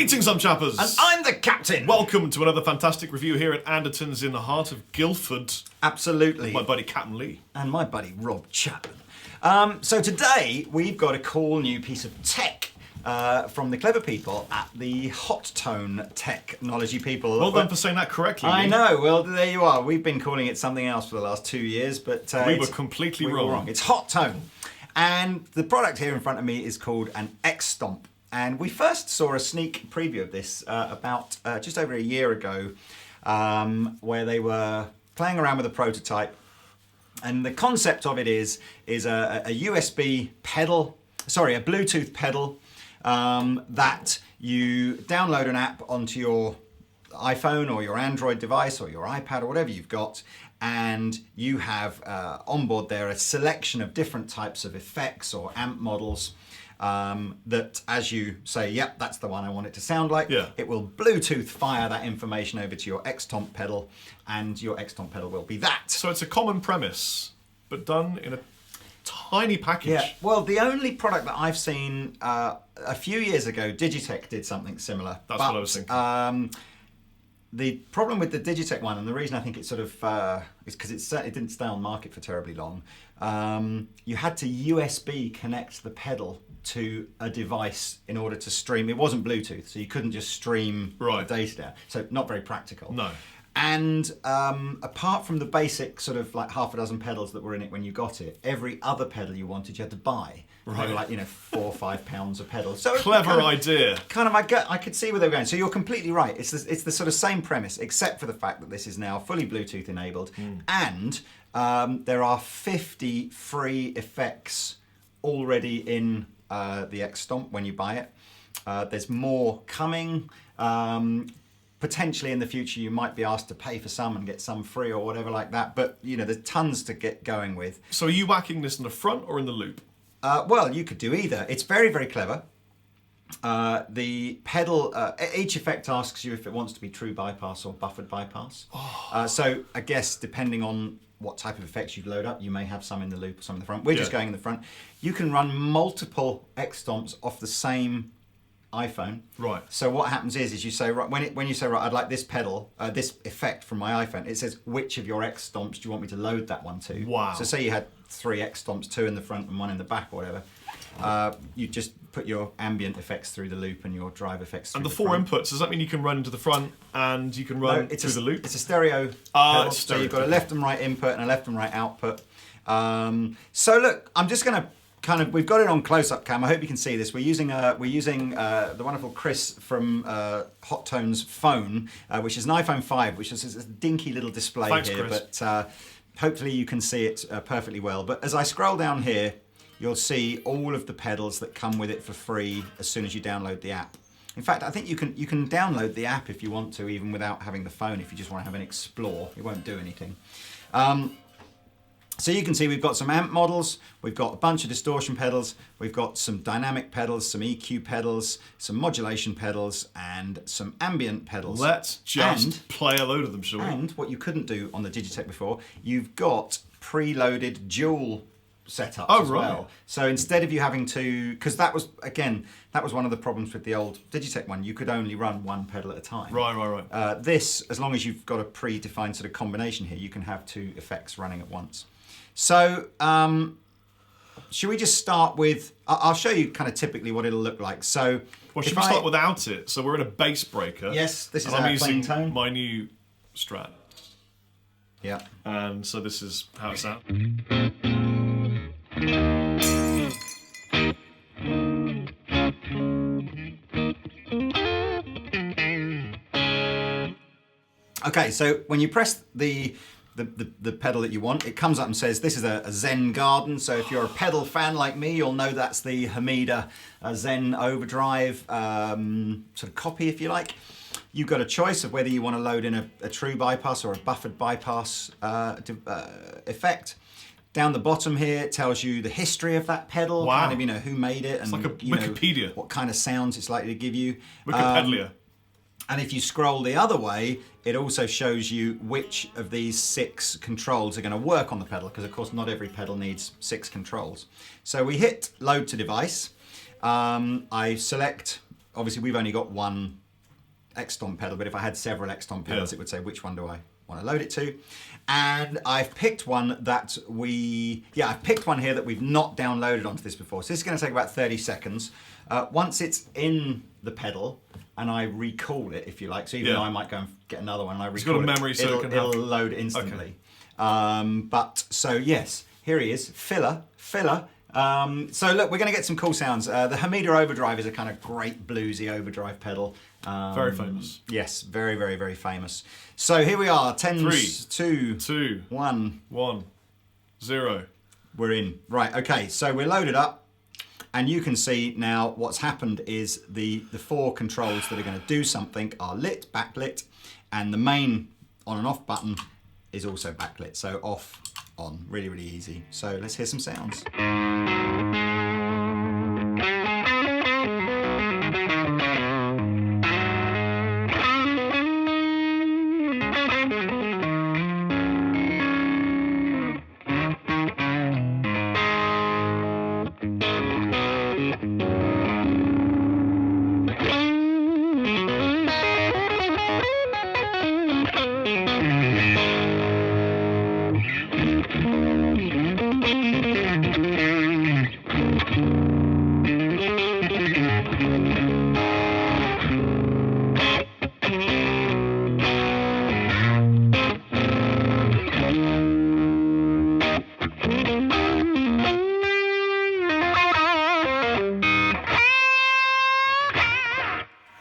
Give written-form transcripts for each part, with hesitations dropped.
Greetings, I'm Chappers. And I'm the captain. Welcome to another fantastic review here at Andertons in the heart of Guildford. Absolutely. My buddy Captain Lee. And my buddy Rob Chapman. So today we've got a cool new piece of tech from the clever people at the Hotone technology people. Well done for saying that correctly. I know, well there you are. We've been calling it something else for the last 2 years, but we were completely wrong. It's Hotone. And the product here in front of me is called an Xtomp. And we first saw a sneak preview of this about just over a year ago, where they were playing around with a prototype. And the concept of it is a USB pedal, sorry, a Bluetooth pedal that you download an app onto your iPhone or your Android device or your iPad or whatever you've got, and you have on board there a selection of different types of effects or amp models that as you say, yep, that's the one I want it to sound like, it will Bluetooth fire that information over to your Xtomp pedal, and your Xtomp pedal will be that. So it's a common premise, but done in a tiny package. Yeah, well, the only product that I've seen a few years ago, Digitech did something similar. That's what I was thinking. The problem with the Digitech one, and the reason I think it sort of is because it didn't stay on market for terribly long. You had to USB connect the pedal to a device in order to stream. It wasn't Bluetooth, so you couldn't just stream the data down. So not very practical. No. And apart from the basic sort of like half a dozen pedals that were in it when you got it, every other pedal you wanted, you had to buy. They were like, you know, £4 or £5 a pedal. So clever idea. Kind of, I could see where they were going. So you're completely right. It's the sort of same premise, except for the fact that this is now fully Bluetooth enabled, and there are 50 free effects already in the Xtomp when you buy it. There's more coming. Potentially in the future you might be asked to pay for some and get some free or whatever like that, but you know, there's tons to get going with. So are you whacking this in the front or in the loop? Well, you could do either. It's very, very clever. The pedal, each effect asks you if it wants to be true bypass or buffered bypass. So I guess depending on what type of effects you load up, you may have some in the loop or some in the front. We're just going in the front. You can run multiple Xtomps off the same iPhone. Right. So what happens is you say, right, when you say, right, I'd like this pedal, this effect from my iPhone, it says, which of your Xtomps do you want me to load that one to? Wow. So say you had 3 Xtomps, 2 in the front and 1 in the back or whatever. You just put your ambient effects through the loop and your drive effects through the the four front. inputs, does that mean you can run into the front and you can run through the loop? It's a stereo pedal, so you've got a left and right input and a left and right output. So look, I'm just going to we've got it on close-up cam. I hope you can see this. We're using the wonderful Chris from Hotone's phone, which is an iPhone 5, which is a dinky little display. Thanks, here, Chris. But hopefully you can see it perfectly well. But as I scroll down here, you'll see all of the pedals that come with it for free as soon as you download the app. In fact, I think you can download the app if you want to, even without having the phone. If you just want to have an explore, it won't do anything. So you can see we've got some amp models, we've got a bunch of distortion pedals, we've got some dynamic pedals, some EQ pedals, some modulation pedals, and some ambient pedals. Let's just play a load of them, shall we? And what you couldn't do on the Digitech before, you've got preloaded dual setups as well. So instead of you having to, because that was one of the problems with the old Digitech one, you could only run one pedal at a time. Right. This, as long as you've got a predefined sort of combination here, you can have 2 effects running at once. So, should we just start with, I'll show you kind of typically what it'll look like. So, well, should we start without it? So we're in a bass breaker. Yes, this is our our using plain tone. my new Strat. Yeah. And so this is how it sounds. Okay, so when you press the pedal that you want, it comes up and says this is a Zen Garden. So if you're a pedal fan like me, you'll know that's the Hamida Zen Overdrive sort of copy, if you like. You've got a choice of whether you want to load in a true bypass or a buffered bypass effect. Down the bottom here, it tells you the history of that pedal, kind of, you know, who made it, and it's like a Wikipedia. What kind of sounds it's likely to give you. Wikipedia. And if you scroll the other way, it also shows you which of these 6 controls are going to work on the pedal, because of course not every pedal needs 6 controls. So we hit load to device. I select obviously we've only got one Xtomp pedal, but if I had several Xtomp pedals, it would say which one do I want to load it to. And I've picked one that I've picked one here that we've not downloaded onto this before. So this is going to take about 30 seconds. Once it's in the pedal, and I recall it, if you like, so even though I might go and get another one, and I recall it's got a memory, so it'll load instantly. Okay. So yes, here he is, filler. So look, we're going to get some cool sounds. The Hamida Overdrive is a kind of great bluesy overdrive pedal. Very famous. Yes, very, very, very famous. So here we are, 10, 3, 2, 1, 0. We're in. Right, okay, so we're loaded up. And you can see now what's happened is the 4 controls that are going to do something are lit, backlit, and the main on and off button is also backlit. So off, on, really, really easy. So let's hear some sounds.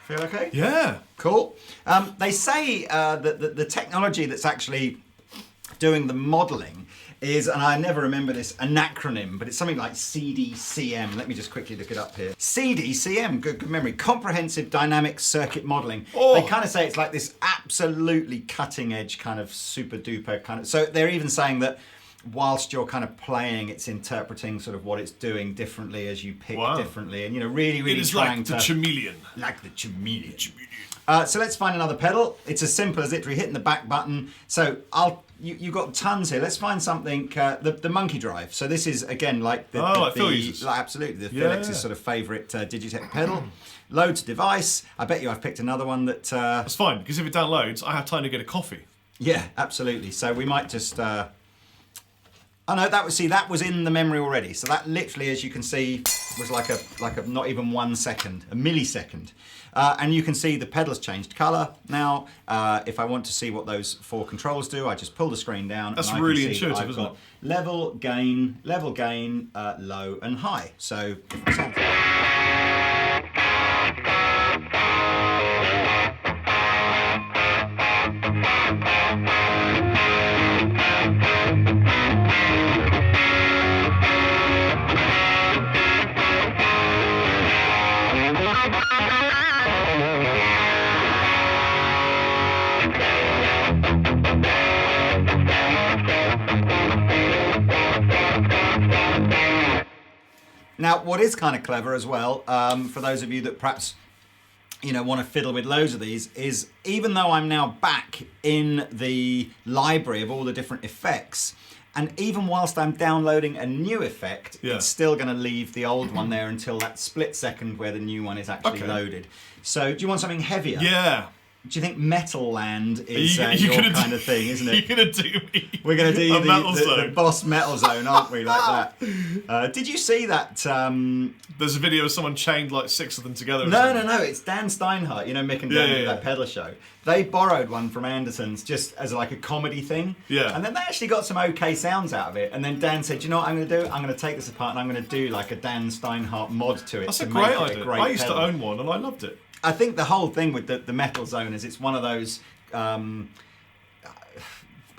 Feel okay? Yeah. Cool. They say that the technology that's actually doing the modelling is, and I never remember this, an acronym, but it's something like CDCM. Let me just quickly look it up here. CDCM, good memory, Comprehensive Dynamic Circuit Modelling. Oh. They kind of say it's like this absolutely cutting edge kind of super duper kind of, so they're even saying that whilst you're kind of playing, it's interpreting sort of what it's doing differently as you pick differently, and really, really it is trying like the chameleon. like the chameleon. So let's find another pedal. It's as simple as literally hitting the back button. So you've got tons here. Let's find something. The Monkey Drive. So this is again like Phil uses. Absolutely the Felix's sort of favourite Digitech pedal. Load to device. I bet you I've picked another one that. That's fine because if it downloads, I have time to get a coffee. Yeah, absolutely. So we might just. Oh no, that was in the memory already. So that literally, as you can see, was like a not even 1 second, a millisecond. And you can see the pedals changed colour. Now, if I want to see what those 4 controls do, I just pull the screen down. That's and really I can see intuitive, I've isn't got it? Level, gain, low, and high. So if I sound. Now, what is kind of clever as well, for those of you that perhaps want to fiddle with loads of these, is even though I'm now back in the library of all the different effects, and even whilst I'm downloading a new effect, it's still going to leave the old one there until that split second where the new one is actually loaded. So, do you want something heavier? Yeah. Do you think Metal Land is your kind of thing, isn't it? You're going to do me. We're going to do the boss metal zone, aren't we? Like that. Did you see that? There's a video of someone chained like 6 of them together. No. It's Dan Steinhardt. Mick and Dan did that pedal show. They borrowed one from Andertons just as like a comedy thing. Yeah. And then they actually got some okay sounds out of it. And then Dan said, you know what I'm going to do? I'm going to take this apart and I'm going to do like a Dan Steinhardt mod to it. That's to a great make it idea. a great I used pedal. to own one and I loved it. I think the whole thing with the metal zone is it's one of those.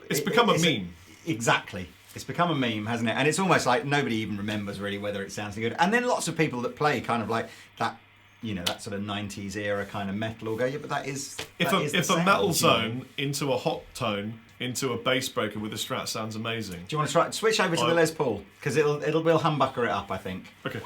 It's become a meme. Exactly. It's become a meme, hasn't it? And it's almost like nobody even remembers really whether it sounds good. And then lots of people that play kind of like that, that sort of 90s era kind of metal will go, yeah, but that is. If the a sound, metal zone into a hot tone into a bass breaker with a Strat sounds amazing. Do you want to try switch over to the Les Paul? Because we'll humbucker it up, I think. Okay.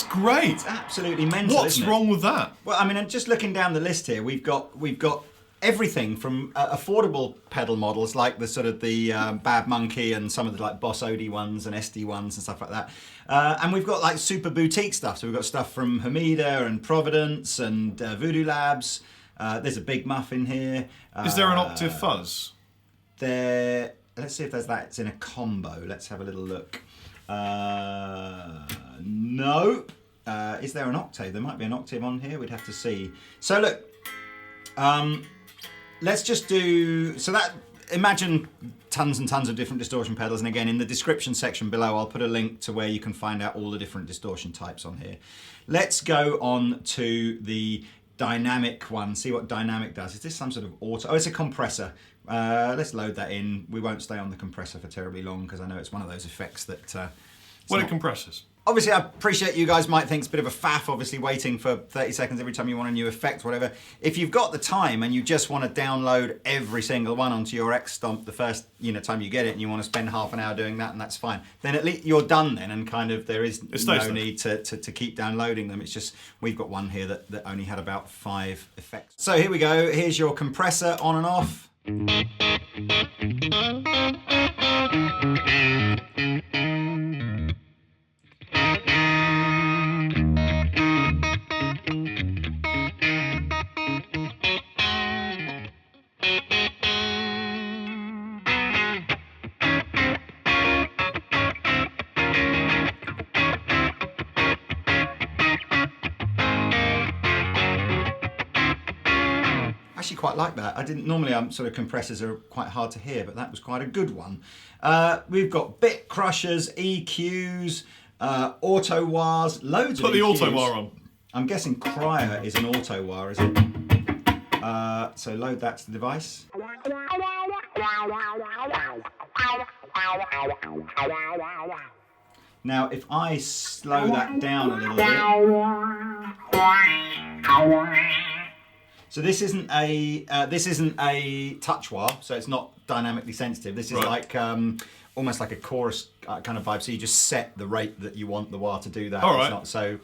That's great. It's absolutely mental. What's isn't it? wrong with that? Well, I mean, and just looking down the list here, we've got everything from affordable pedal models like the sort of the Bad Monkey and some of the like Boss Odie ones and SD ones and stuff like that. And we've got like super boutique stuff. So we've got stuff from Hamida and Providence and Voodoo Labs. There's a Big Muff in here. Is there an octave fuzz? Let's see if there's that. It's in a combo. Let's have a little look. No. Is there an octave? There might be an octave on here. We'd have to see. So look, let's just do, so that, imagine tons and tons of different distortion pedals. And again, in the description section below, I'll put a link to where you can find out all the different distortion types on here. Let's go on to the dynamic one, see what dynamic does. Is this some sort of auto? Oh, it's a compressor. Let's load that in. We won't stay on the compressor for terribly long because I know it's one of those effects that... Well, it compresses. Obviously, I appreciate you guys might think it's a bit of a faff, obviously waiting for 30 seconds every time you want a new effect, whatever. If you've got the time and you just want to download every single one onto your Xtomp the first time you get it and you want to spend half an hour doing that, and that's fine, then at least you're done then, and kind of there is no need to keep downloading them. It's just we've got one here that only had about 5 effects. So here we go. Here's your compressor on and off. Quite like that. I didn't normally. Sort of compressors are quite hard to hear, but that was quite a good one. We've got bit crushers, EQs, auto wires, loads of EQs. Put the auto wire on. I'm guessing Crier is an auto wire, is it? So load that to the device. Now, if I slow that down a little bit. So this isn't a touch wah, so it's not dynamically sensitive. This is like almost like a chorus kind of vibe. So you just set the rate that you want the wah to do that. All right. It's not so.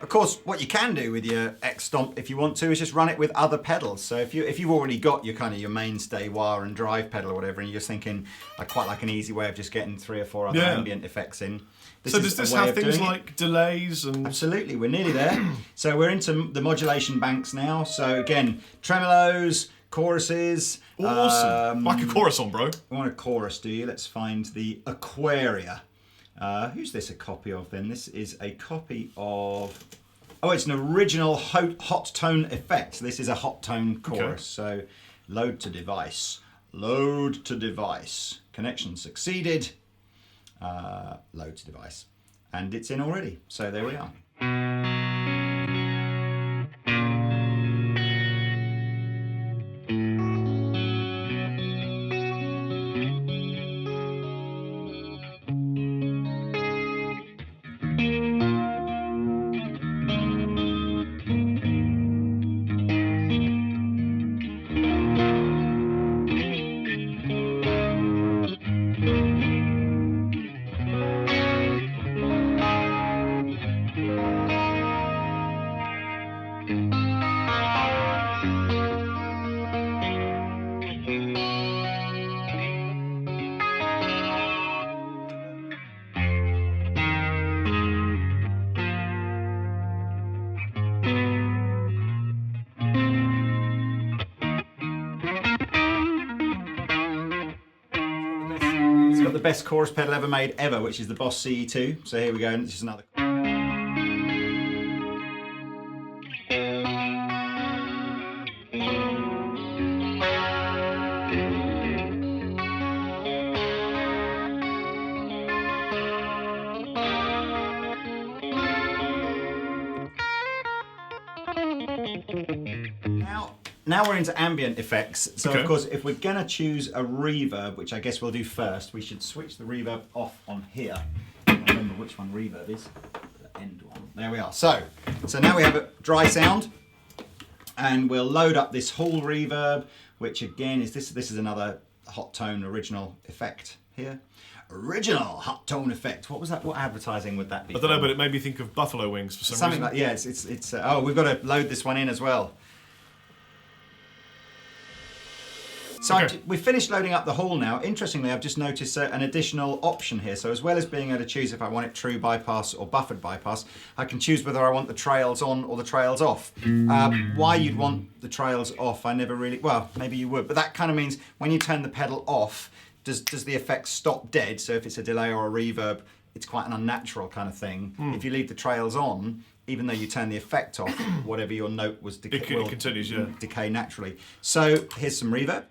Of course, what you can do with your Xtomp, if you want to, is just run it with other pedals. So if you've already got your kind of your mainstay wah and drive pedal or whatever, and you're just thinking, I quite like an easy way of just getting 3 or 4 other ambient effects in. So does this have things like delays and? Absolutely, we're nearly there. So we're into the modulation banks now. So again, tremolos, choruses. Awesome. Like a chorus on, bro. We want a chorus, do you? Let's find the Aquaria. Who's this a copy of then? This is a copy of... Oh, it's an original Hotone effect. This is a Hotone chorus. Okay. So load to device. Load to device. Connection succeeded. Load to device. And it's in already. So there we are. The best chorus pedal ever made ever, which is the Boss CE2. So here we go, and this is another. Now we're into ambient effects. So Okay. of course, if we're gonna choose a reverb, which I guess we'll do first, we should switch the reverb off on here. I can't remember which one reverb is. The end one. There we are. So now we have a dry sound, and we'll load up this hall reverb, which again is this is another Hotone original effect here. Original Hotone effect. What was that? What advertising would that be? I don't know, but it made me think of buffalo wings for some Something reason. like, yeah, it's oh, we've got to load this one in as well. So Okay. we've finished loading up the hall now. Interestingly, I've just noticed an additional option here. So as well as being able to choose if I want it true bypass or buffered bypass, I can choose whether I want the trails on or the trails off. Why you'd want the trails off, I never really, well, maybe you would, but that kind of means when you turn the pedal off, does the effect stop dead? So if it's a delay or a reverb, it's quite an unnatural kind of thing. If you leave the trails on, even though you turn the effect off, whatever your note was It continues, yeah. decay naturally. So here's some reverb.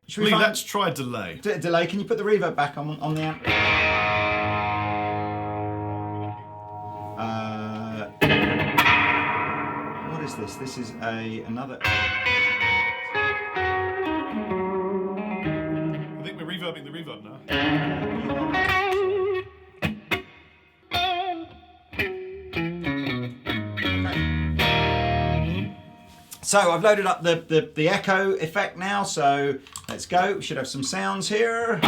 Should we Lee, find- let's try delay. delay? Can you put the reverb back on the amp? What is this? This is another. I think we're reverbing the reverb now. So I've loaded up the echo effect now, so let's go. We should have some sounds here.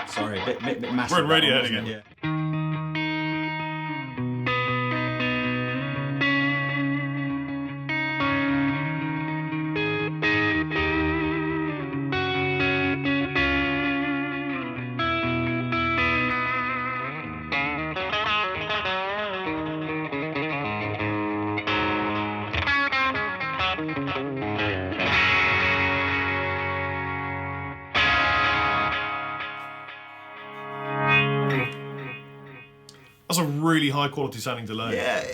Sorry, a bit massive. We're in Radiohead that one, wasn't again. it? Yeah. That's a really high quality sounding delay. Yeah.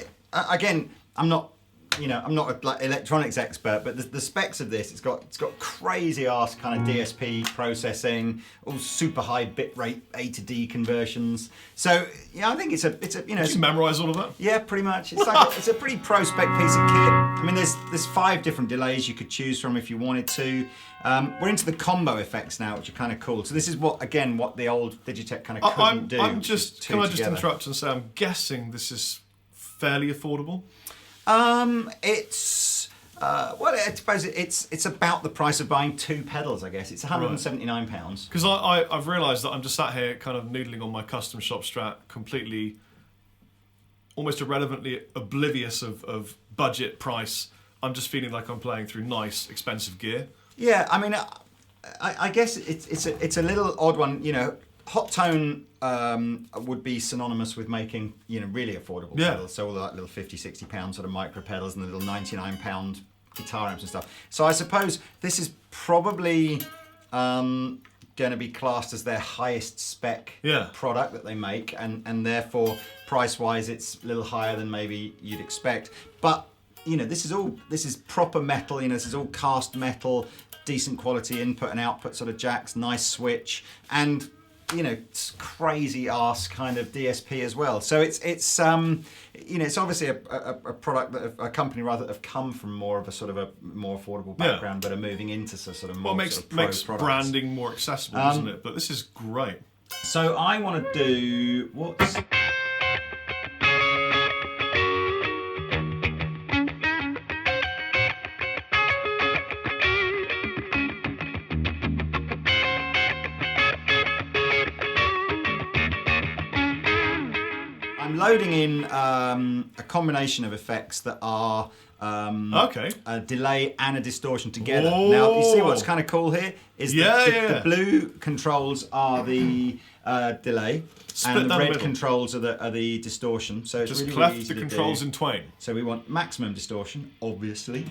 Again, I'm not a like electronics expert, but the specs of this, it's got crazy ass kind of DSP processing, all super high bit rate A to D conversions. So yeah, I think it's a Did you memorise all of that? yeah, pretty much. It's like it's a pretty pro spec piece of kit. I mean, there's 5 different delays you could choose from if you wanted to. We're into the combo effects now, which are kind of cool. So this is what the old Digitech kind of couldn't do. Can I just together. interrupt and say I'm guessing this is fairly affordable? It's well, I suppose it's about the price of buying 2 pedals. I guess it's £179. Because I've realised that I'm just sat here kind of noodling on my custom shop Strat, completely, almost irrelevantly oblivious of budget price. I'm just feeling like I'm playing through nice, expensive gear. Yeah, I mean, I guess it's a little odd one. You know, Hotone would be synonymous with making really affordable pedals. So all the little £50-60 sort of micro pedals and the little £99 guitar amps and stuff. So I suppose this is probably going to be classed as their highest spec product that they make, and therefore price wise it's a little higher than maybe you'd expect. But this is proper metal. This is all cast metal, decent quality input and output sort of jacks, nice switch, and it's crazy ass kind of DSP as well. So it's obviously a product that a company rather that have come from more of a sort of a more affordable background, but are moving into sort of more makes sort of pro makes products. branding more accessible, doesn't it? But this is great. So I want to do what's. I'm loading in a combination of effects that are a delay and a distortion together. Whoa. Now, you see what's kind of cool here? Is the blue controls are the delay, Split and the down the red middle. controls are the distortion. So it's Just really, cleft really easy the to controls do. in twain. So we want maximum distortion, obviously.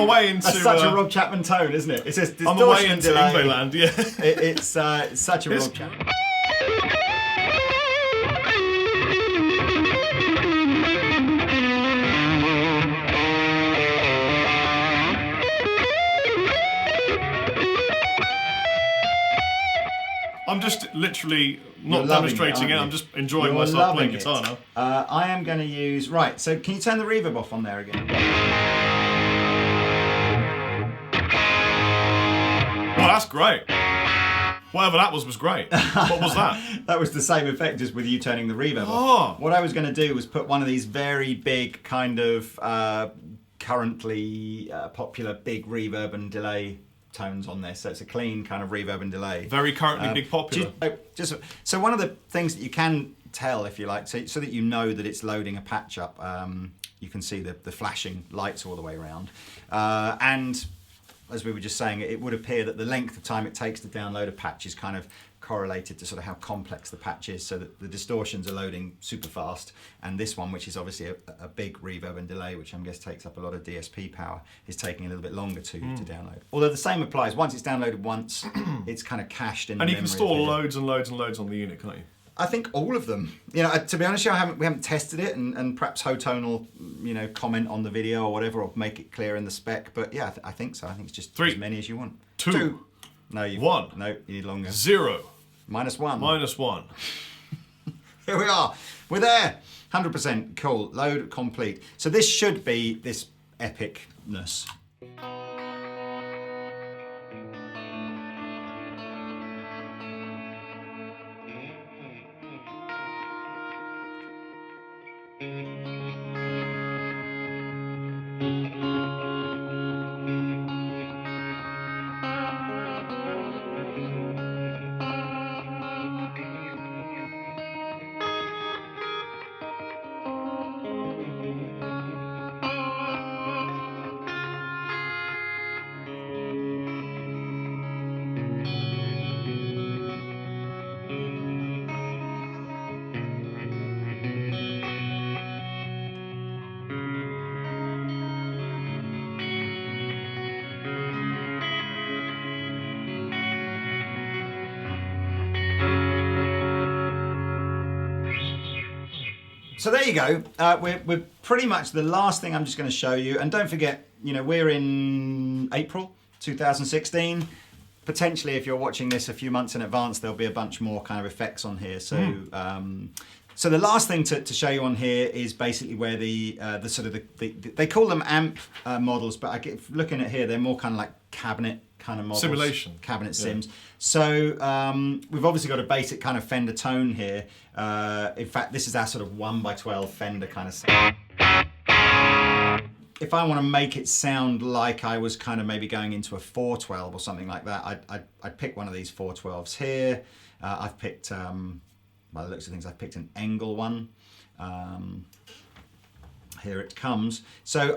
my way into. That's such a Rob Chapman tone, isn't it? It's just I'm my way distortion into delay. Ingveland, yeah. It's such a Rob Chapman. I'm just literally not You're loving demonstrating it, it. aren't I'm you? just enjoying You're myself loving playing guitar now. I am going to use... Right, so can you turn the reverb off on there again? Well, that's great. Whatever that was great. What was that? That was the same effect just with you turning the reverb off. What I was going to do was put one of these very big kind of currently popular big reverb and delay tones on this, so it's a clean kind of reverb and delay. Very currently big popular. So one of the things that you can tell, if you like, so that you know that it's loading a patch up, you can see the flashing lights all the way around, and as we were just saying, it would appear that the length of time it takes to download a patch is kind of correlated to sort of how complex the patch is, so that the distortions are loading super fast, and this one, which is obviously a big reverb and delay, which I'm guessing takes up a lot of DSP power, is taking a little bit longer to download. Although the same applies, once it's downloaded once, it's kind of cached in the memory. And you can store loads and loads and loads on the unit, can't you? I think all of them. You know, to be honest, we haven't tested it, and perhaps Hotone will, comment on the video or whatever, or make it clear in the spec. But yeah, I think so. I think it's just 3, as many as you want. 2. No, 1. No, you need longer. 0. -1. -1. Here we are. We're there. 100%. Cool. Load complete. So this should be this epicness. So there you go. We're pretty much the last thing I'm just going to show you. And don't forget, we're in April 2016. Potentially, if you're watching this a few months in advance, there'll be a bunch more kind of effects on here. So, so the last thing to show you on here is basically where the they call them amp models, but looking at here, they're more kind of like cabinet kind of models. Simulation. Cabinet sims. So we've obviously got a basic kind of Fender tone here. In fact, this is our sort of 1x12 Fender kind of sound. If I want to make it sound like I was kind of maybe going into a 412 or something like that, I'd pick one of these 412s here. I've picked, by the looks of things, I've picked an Engel one. Here it comes. So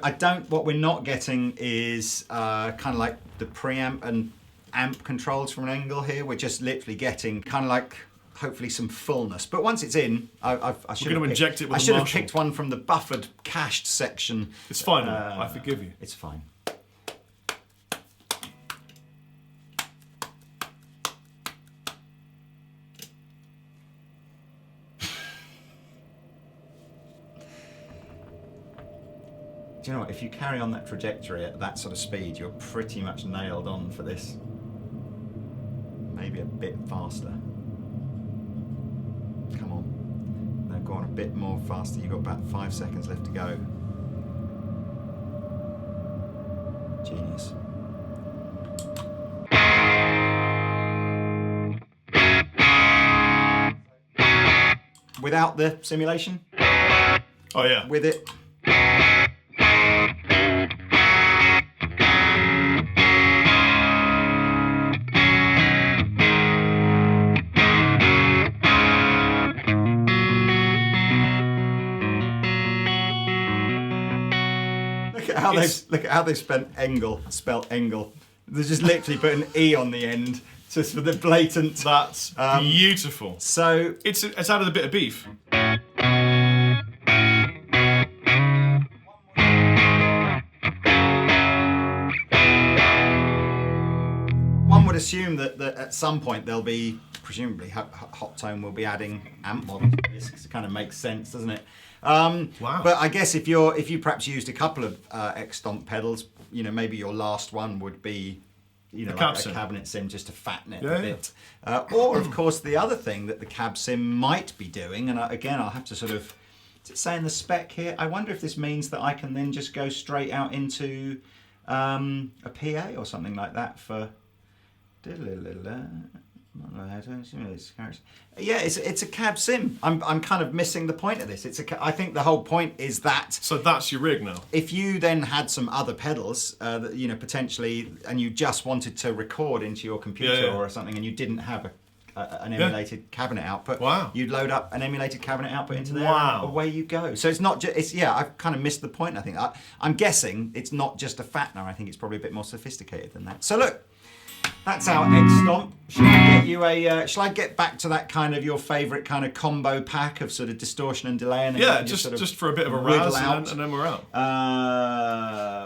what we're not getting is kind of like the preamp and amp controls from an Engel here. We're just literally getting kind of like, hopefully some fullness. But once it's in, I should have picked one from the buffered cached section. It's fine. I forgive you. It's fine. Do you know what? If you carry on that trajectory at that sort of speed, you're pretty much nailed on for this. Maybe a bit faster. Come on. Now go on a bit more faster. You've got about 5 seconds left to go. Genius. Without the simulation? Oh yeah. With it? Look at how they spelled Engel. They just literally put an E on the end, just for the blatant. That's beautiful. So it's added a bit of beef. assume that at some point there'll be, presumably, Hotone will be adding amp models to this, 'cause it kind of makes sense, doesn't it? Wow. But I guess if you perhaps used a couple of Xtomp pedals, maybe your last one would be, like a cabinet sim just to fatten it a bit. Or of course the other thing that the cab sim might be doing, and again I'll have to sort of, does it say in the spec here? I wonder if this means that I can then just go straight out into a PA or something like that for. Yeah, it's a cab sim. I'm kind of missing the point of this. I think the whole point is that. So that's your rig now. If you then had some other pedals, that, potentially, and you just wanted to record into your computer or something, and you didn't have an emulated cabinet output, you'd load up an emulated cabinet output into there, and away you go. So it's not just. I've kind of missed the point. I think I'm guessing it's not just a fattener. I think it's probably a bit more sophisticated than that. So look. That's our Xtomp. Shall I get back to that kind of your favourite kind of combo pack of sort of distortion and delay? And just for a bit of a razz, and then we're out.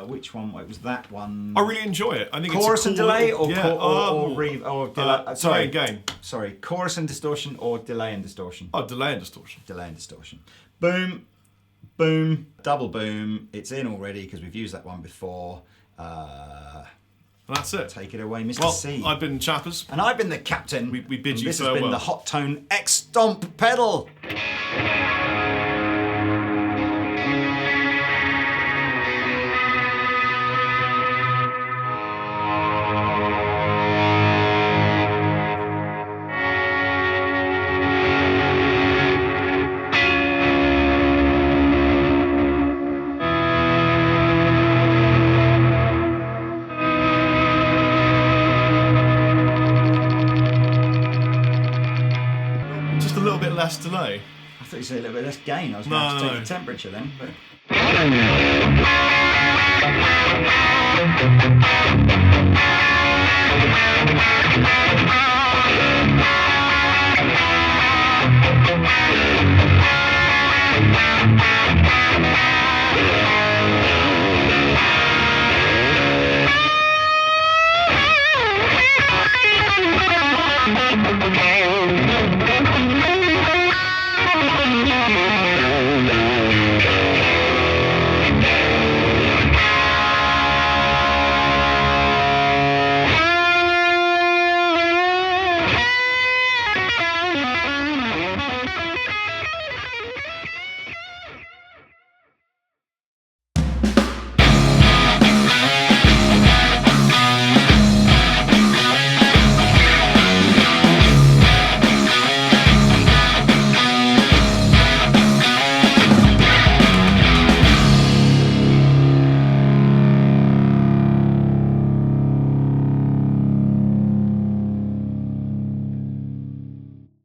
Which one? It was that one. I really enjoy it. I think chorus it's a cool and delay, or delay. Sorry, again. Sorry, chorus and distortion, or delay and distortion. Oh, delay and distortion. Delay and distortion. Boom, boom, double boom. It's in already because we've used that one before. And that's it. Take it away, Mr. C. I've been Chappers. And I've been the captain. We bid you farewell. This has been the Hotone Xtomp pedal. Less delay. I thought you said a little bit less gain. I was going to take the temperature then. But...